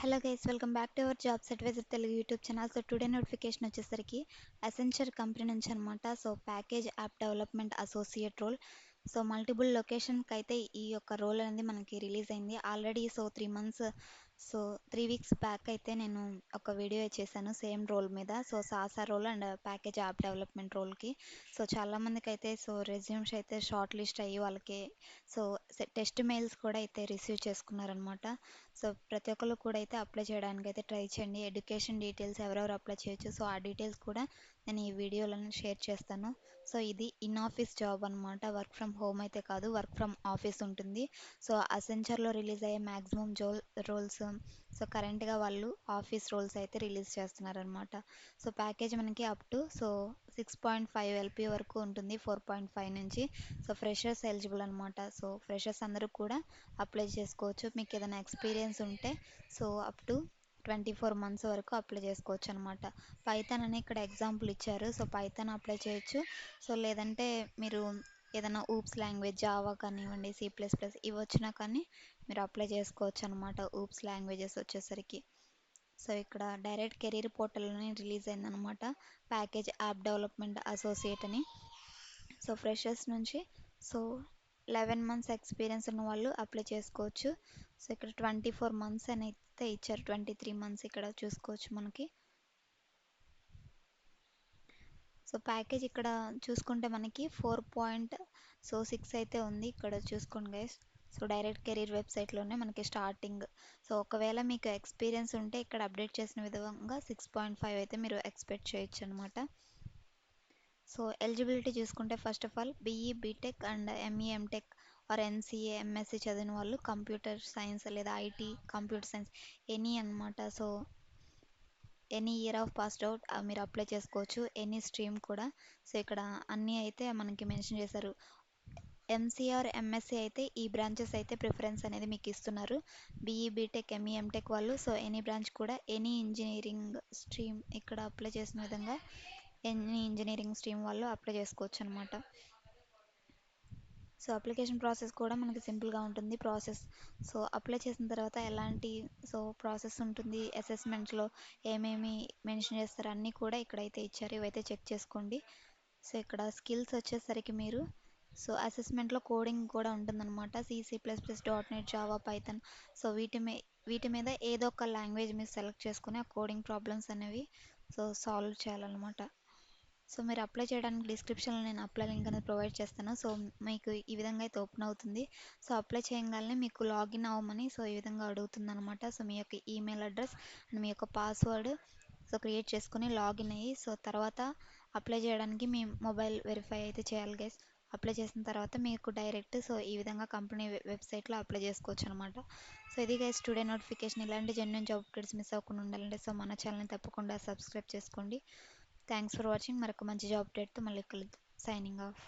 Hello guys, welcome back to our jobs advisor Telugu YouTube channel. So today notification వచ్చేసరికి Accenture company నుంచి అనమాట. So package app development associate role. So multiple లొకేషన్కి అయితే ఈ యొక్క role అనేది మనకి రిలీజ్ అయింది already. So 3 months, so 3 weeks back అయితే నేను ఒక వీడియో చేశాను సేమ్ రోల్ మీద. సో సాసా role and package app development రోల్కి. సో చాలామందికి అయితే సో రెజ్యూమ్స్ అయితే షార్ట్ లిస్ట్ అయ్యి వాళ్ళకి సో టెస్ట్ మెయిల్స్ కూడా అయితే రిసీవ్ చేసుకున్నారనమాట. సో ప్రతి ఒక్కళ్ళు కూడా అయితే అప్లై చేయడానికి అయితే ట్రై చేయండి. ఎడ్యుకేషన్ డీటెయిల్స్ ఎవరెవరు అప్లై చేయొచ్చు, సో ఆ డీటెయిల్స్ కూడా నేను ఈ వీడియోలను షేర్ చేస్తాను. సో ఇది ఇన్ ఆఫీస్ జాబ్ అనమాట. వర్క్ ఫ్రమ్ హోమ్ అయితే కాదు, వర్క్ ఫ్రమ్ ఆఫీస్ ఉంటుంది. సో అసెంచర్లో రిలీజ్ అయ్యే మ్యాక్సిమం రోల్స్, సో కరెంట్గా వాళ్ళు ఆఫీస్ రోల్స్ అయితే రిలీజ్ చేస్తున్నారనమాట. సో ప్యాకేజ్ మనకి అప్ టు సో 6.5 ఎల్పి వరకు ఉంటుంది, 4.5 నుంచి. సో ఫ్రెషర్స్ ఎలిజిబుల్ అనమాట. సో ఫ్రెషర్స్ అందరూ కూడా అప్లై చేసుకోవచ్చు. మీకు ఏదైనా ఎక్స్పీరియన్స్ ఉంటే సో అప్ టు 24 మంత్స్ వరకు అప్లై చేసుకోవచ్చు అనమాట. పైథాన్ అని ఇక్కడ ఎగ్జాంపుల్ ఇచ్చారు. సో పైథాన్ అప్లై చేయొచ్చు. సో లేదంటే మీరు ఏదైనా ఊప్స్ లాంగ్వేజ్, జావా కానివ్వండి, C++ ఇవి వచ్చినా కానీ మీరు అప్లై చేసుకోవచ్చు అనమాట. ఊప్స్ లాంగ్వేజెస్ వచ్చేసరికి సో ఇక్కడ డైరెక్ట్ కెరీర్ పోర్టల్లోనే రిలీజ్ అయిందనమాట, ప్యాకేజ్ యాప్ డెవలప్మెంట్ అసోసియేట్ అని. సో ఫ్రెషర్స్ నుంచి సో 11 మంత్స్ ఎక్స్పీరియన్స్ ఉన్న వాళ్ళు అప్లై చేసుకోవచ్చు. సో ఇక్కడ 24 మంత్స్ అని అయితే ఇచ్చారు, 23 మంత్స్ ఇక్కడ చూసుకోవచ్చు మనకి. సో ప్యాకేజ్ ఇక్కడ చూసుకుంటే మనకి 4.6 అయితే ఉంది ఇక్కడ చూసుకోండి గైస్. సో డైరెక్ట్ కెరీర్ వెబ్సైట్లోనే మనకి స్టార్టింగ్. సో ఒకవేళ మీకు ఎక్స్పీరియన్స్ ఉంటే ఇక్కడ అప్డేట్ చేసిన విధంగా 6.5 అయితే మీరు ఎక్స్పెక్ట్ చేయొచ్చు అనమాట. సో ఎలిజిబిలిటీ చూసుకుంటే first of all BE BTech and ME MTech or MCA MSc చదివిన వాళ్ళు, కంప్యూటర్ సైన్స్ లేదా ఐటీ కంప్యూటర్ సైన్స్ ఎనీ అనమాట. So any year of passed out మీరు అప్లై చేసుకోవచ్చు, ఎనీ స్ట్రీమ్ కూడా. సో ఇక్కడ అన్నీ అయితే మనకి మెన్షన్ చేశారు. ఎంసీఆర్ ఎంఎస్సి అయితే ఈ బ్రాంచెస్ అయితే ప్రిఫరెన్స్ అనేది మీకు ఇస్తున్నారు. బీఈ బీటెక్ ఎంఈ ఎంటెక్ వాళ్ళు సో ఎనీ బ్రాంచ్ కూడా, ఎనీ ఇంజనీరింగ్ స్ట్రీమ్ ఇక్కడ అప్లై చేసిన విధంగా ఎనీ ఇంజనీరింగ్ స్ట్రీమ్ వాళ్ళు అప్లై చేసుకోవచ్చు అనమాట. సో అప్లికేషన్ ప్రాసెస్ కూడా మనకి సింపుల్గా ఉంటుంది ప్రాసెస్. సో అప్లై చేసిన తర్వాత ఎలాంటి సో ప్రాసెస్ ఉంటుంది, అసెస్మెంట్స్లో ఏమేమి మెన్షన్ చేస్తారు అన్నీ కూడా ఇక్కడైతే ఇచ్చారు, ఇవైతే చెక్ చేసుకోండి. సో ఇక్కడ స్కిల్స్ వచ్చేసరికి మీరు సో అసెస్మెంట్లో కోడింగ్ కూడా ఉంటుందన్నమాట. C++, .NET, Java, Python. So వీటి మీద ఏదో ఒక లాంగ్వేజ్ మీరు సెలెక్ట్ చేసుకుని ఆ కోడింగ్ ప్రాబ్లమ్స్ అనేవి సో సాల్వ్ చేయాలన్నమాట. సో మీరు అప్లై చేయడానికి డిస్క్రిప్షన్లో నేను అప్లై లింక్ అనేది ప్రొవైడ్ చేస్తాను. సో మీకు ఈ విధంగా అయితే ఓపెన్ అవుతుంది. సో అప్లై చేయగానే మీకు లాగిన్ అవ్వమని సో ఈ విధంగా అడుగుతుంది అనమాట. సో మీ యొక్క ఈమెయిల్ అడ్రస్ అండ్ మీ యొక్క పాస్వర్డ్ సో క్రియేట్ చేసుకుని లాగిన్ అయ్యి సో తర్వాత అప్లై చేయడానికి మీ మొబైల్ వెరిఫై అయితే చేయాలి గైస్. అప్లై చేసిన తర్వాత మీకు డైరెక్ట్ సో ఈ విధంగా కంపెనీ వెబ్సైట్లో అప్లై చేసుకోవచ్చు అనమాట. సో ఇది గైస్ టుడే నోటిఫికేషన్. ఇలాంటి జెన్యున్ జాబ్ అప్డేట్స్ మిస్ అవ్వకుండా ఉండాలంటే సో మన ఛానల్ని తప్పకుండా సబ్స్క్రైబ్ చేసుకోండి. Thanks for watching. మరొక మంచి జాబ్ అప్డేట్తో మళ్ళీ కలుద్దాం. Signing off.